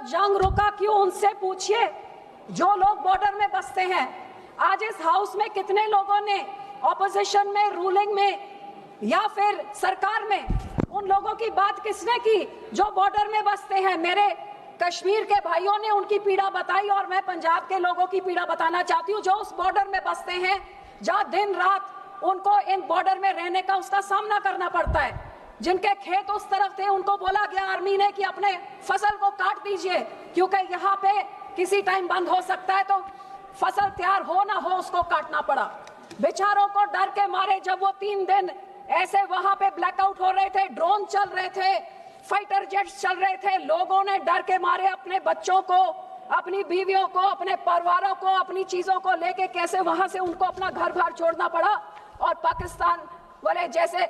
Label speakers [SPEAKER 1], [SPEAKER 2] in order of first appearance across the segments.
[SPEAKER 1] जंग रुका क्यों, उनसे पूछिए जो लोग बॉर्डर में बसते हैं। आज इस हाउस में कितने लोगों ने ऑपोजिशन में, रूलिंग में या फिर सरकार में, उन लोगों की बात किसने की जो बॉर्डर में बसते हैं? मेरे कश्मीर के भाइयों ने उनकी पीड़ा बताई और मैं पंजाब के लोगों की पीड़ा बताना चाहती हूँ जो उस बॉर्डर में बसते हैं, जहाँ दिन रात उनको इन बॉर्डर में रहने का उसका सामना करना पड़ता है। जिनके खेत उस तरफ थे उनको बोला गया आर्मी ने कि अपने फसल को काट दीजिए क्योंकि यहाँ पे किसी टाइम बंद हो सकता है, तो फसल तैयार हो ना हो उसको काटना पड़ा। बेचारों को डर के मारे जब वो 3 दिन ऐसे वहां पे ब्लैकआउट हो रहे थे, ड्रोन चल रहे थे, फाइटर जेट्स चल रहे थे, लोगों ने डर के मारे अपने बच्चों को, अपनी बीवियों को, अपने परिवारों को, अपनी चीजों को लेके कैसे वहां से उनको अपना घर बार छोड़ना पड़ा। और पाकिस्तान वाले जैसे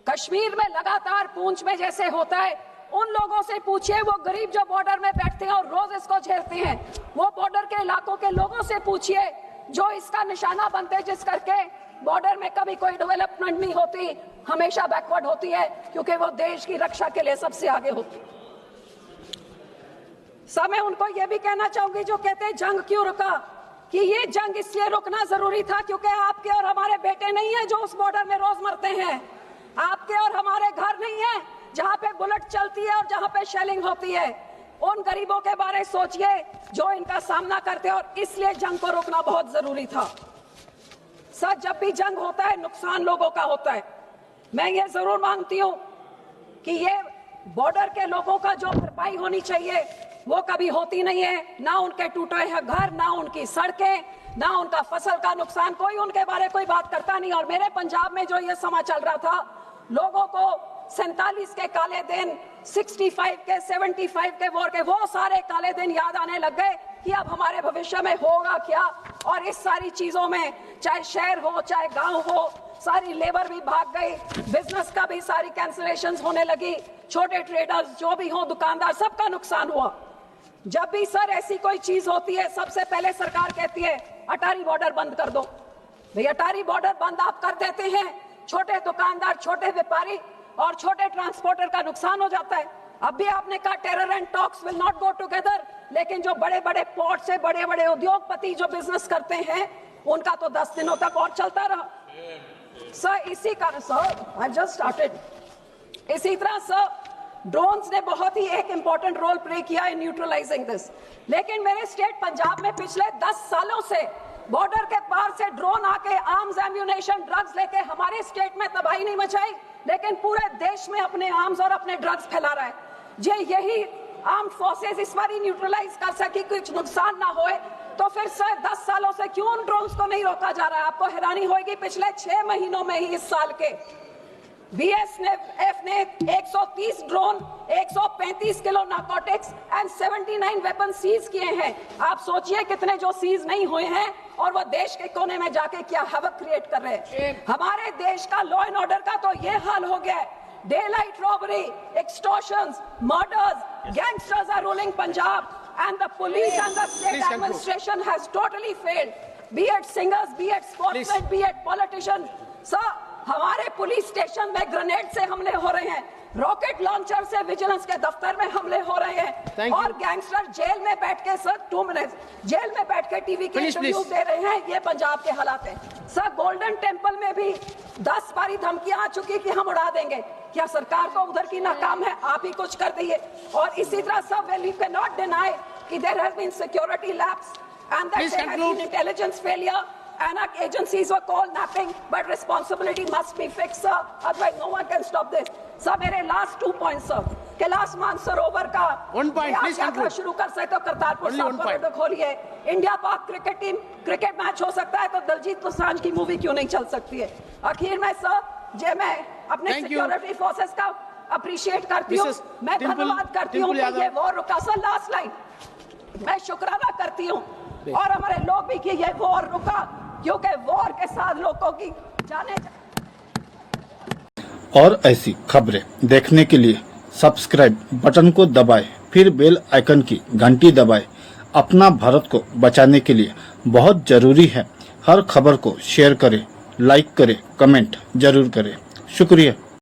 [SPEAKER 1] कश्मीर में लगातार पूंछ में जैसे होता है, उन लोगों से पूछिए, वो गरीब जो बॉर्डर में बैठते हैं और रोज इसको झेलते हैं, वो बॉर्डर के इलाकों के लोगों से पूछिए जो इसका निशाना बनते हैं, जिस करके बॉर्डर में कभी कोई डेवलपमेंट नहीं होती, हमेशा बैकवर्ड होती है, क्योंकि वो देश की रक्षा के लिए सबसे आगे होती। सब मैं उनको ये भी कहना चाहूंगी जो कहते हैं जंग क्यों रुका, कि ये जंग इसलिए रुकना जरूरी था क्योंकि आपके और हमारे बेटे नहीं है जो उस बॉर्डर में रोज मरते हैं, आपके और हमारे घर नहीं है जहां पे बुलेट चलती है और जहां पे शेलिंग होती है। उन गरीबों के बारे सोचिए जो इनका सामना करते हैं, और इसलिए जंग को रोकना बहुत जरूरी था। सर, जब भी जंग होता है नुकसान लोगों का होता है। मैं ये जरूर मानती हूँ कि ये बॉर्डर के लोगों का जो भरपाई होनी चाहिए वो कभी होती नहीं है, ना उनके टूटे हैं घर, ना उनकी सड़कें, ना उनका फसल का नुकसान, कोई उनके बारे कोई बात करता नहीं। और मेरे पंजाब में जो ये समा चल रहा था, लोगों को 47 के काले दिन, 65 के, 75 के वॉर के, वो सारे काले दिन याद आने लग गए कि अब हमारे भविष्य में होगा क्या। और इस सारी चीजों में चाहे शहर हो चाहे गांव हो, सारी लेबर भी भाग गई, बिजनेस का भी सारी कैंसिलेशंस होने लगी, छोटे ट्रेडर्स जो भी हो, दुकानदार, सबका नुकसान हुआ। जब भी सर ऐसी कोई चीज होती है, सबसे पहले सरकार कहती है अटारी बॉर्डर बंद कर दो। भाई अटारी बॉर्डर बंद आप कर देते हैं, छोटे दुकानदार, छोटे व्यापारी और छोटे ट्रांसपोर्टर का नुकसान हो जाता है। अब भी आपने कहा terror and talks will not go together, लेकिन जो बड़े बड़े पोर्ट से बड़े बड़े उद्योगपति जो बिजनेस करते हैं उनका तो 10 दिनों तक और चलता रहा। सर इसी कारण सर आई जस्ट स्टार्टेड इसी तरह सर ड्रोन्स ने बहुत ही एक इंपॉर्टेंट रोल प्ले किया इन न्यूट्रलाइजिंग दिस। लेकिन मेरे स्टेट पंजाब में पिछले 10 सालों से बॉर्डर के पार से ड्रोन आके आर्म्स, एम्यूनेशन, ड्रग्स लेके हमारे स्टेट में तबाही नहीं मचाई, लेकिन पूरे देश में अपने आर्म्स और अपने ड्रग्स फैला रहा है। जे यही आर्म्ड फोर्सेस इस बार न्यूट्रलाइज कर सके, कुछ नुकसान ना होए, तो फिर सर 10 सालों से क्यों उन ड्रोन्स को नहीं रोका जा रहा है? आपको हैरानी होगी, पिछले 6 महीनों में ही इस साल के बीएसएफ ने 130 drone, 135 kilo narcotics and 79 weapon seize किए हैं। आप सोचिए कितने जो सीज नहीं हुए हैं और वो देश के कोने में जाके क्या हैवक क्रिएट कर रहे हैं। हमारे देश का लॉ एंड ऑर्डर का तो ये हाल हो गया है, daylight robbery, extortions, murders, gangsters are ruling Punjab and the police and the state administration has totally failed, be it singers, be it sportsmen, be it politicians. Sir, हमारे police station में grenade से हमले हो रहे हैं, rocket launcher से vigilance के दफ्तर में हमले हो रहे हैं, और गैंगस्टर जेल में बैठ के सर 2 मिनट जेल में बैठ के टीवी के इंटरव्यू दे रहे हैं। ये पंजाब के हालात हैं। सर गोल्डन टेम्पल में भी 10 बारी धमकियां आ चुकी कि हम उड़ा देंगे। क्या सरकार को उधर की नाकाम है? आप ही कुछ कर दिए। और इसी तरह सब वी कैन नॉट डिनाई कि there has been security lapse and that there has been intelligence failure and our agencies were called napping, but responsibility must be fixed, sir. Otherwise, no one can stop this. Sir, मेरे last 2 points, sir. Kailash Mansarovar का
[SPEAKER 2] 1 point, please conclude.
[SPEAKER 1] शुरू कर सकते हो, करतारपुर साहिब को खोलिए। India पाक cricket team cricket match हो सकता है तो दलजीत दोसांझ की मूवी क्यों नहीं चल सकती है? आखिर में सर मैं अपने सिक्योरिटी फोर्सेस का अप्रिशिएट करती हूँ, मैं धन्यवाद करती हूँ कि ये वॉर रुका। सर लास्ट लाइन, मैं शुक्राना करती हूँ और हमारे लोग भी कि ये वॉर रुका, क्योंकि वॉर के साथ लोगों की जाने।
[SPEAKER 3] और ऐसी खबरें देखने के लिए सब्सक्राइब बटन को दबाएं, फिर बेल आइकन की घंटी दबाएं। अपना भारत को बचाने के लिए बहुत जरूरी है। हर खबर को शेयर करें, लाइक करें, कमेंट जरूर करें। शुक्रिया।